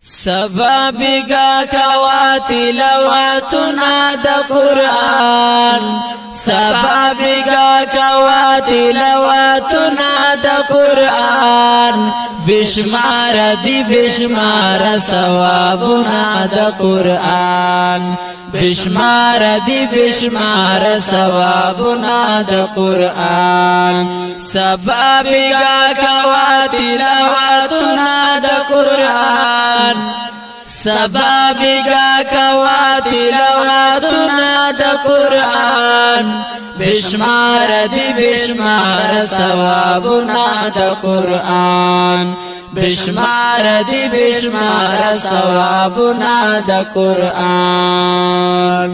سبا بگا کوا تلاوتنا دا قرآن سبا بگا کوا تلاوتنا دا قرآن بشمار دی بشمار ثوابنا دا قرآن بشمار دی بشمار ثوابنا دا قرآن سبا بگا کوا تلاوتنا دا قرآن سبا بگا کوا تلاوتنا دا قرآن بشمار دی بشمار ثوابنا دا قرآن بشمار دی بشمار ثوابنا دا قرآن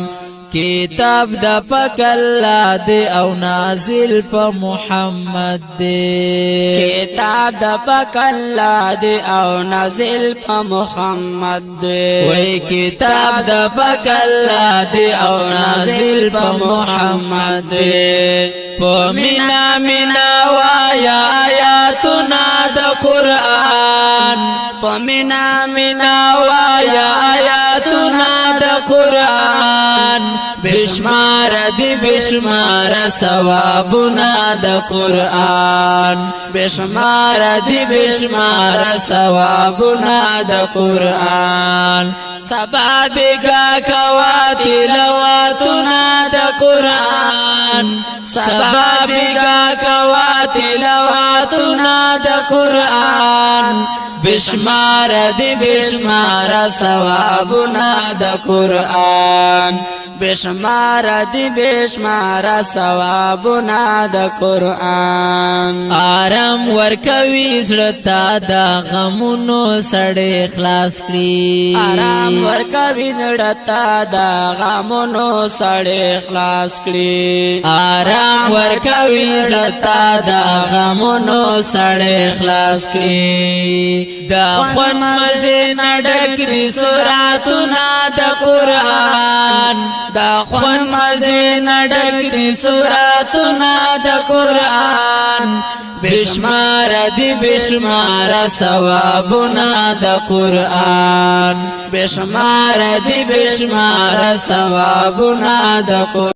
کتاب دا پاک اللہ دے او نازل پا محمد دے کتاب دا پاک اللہ دے او نازل پا محمد دے وی کتاب دا پاک اللہ دے او نازل پا محمد دے پا منا منا وایا آیاتنا دا قرآن پا منا منا وایا آیاتنا دا قرآن بشمار دی بشمار ثوابنا دا قرآن بشمار دی بشمار ثوابنا دا قرآن سبا بگا کوا تلاوتنا دا قرآن سبا بگا کوا تلاوتنا دا قرآن بشمار دی بشمار ثوابنا دا قرآن بشمار دی بشمار ثوابنا دا قرآن آرام ورکوي زړتا دا غمونو سړې خلاص کړي آرام ورکوي زړتا دا غمونو سړې خلاص کړي آرام ورکوي زړتا دا غمونو سړې خلاص کړي دا خون مزه نډک دي سوراتنا دا قرآن دا خون مزه نډک دي سوراتنا دا قرآن بشمار دی بشمار ثوابنا دا قرآن بشمار دی بشمار ثوابنا دا قرآن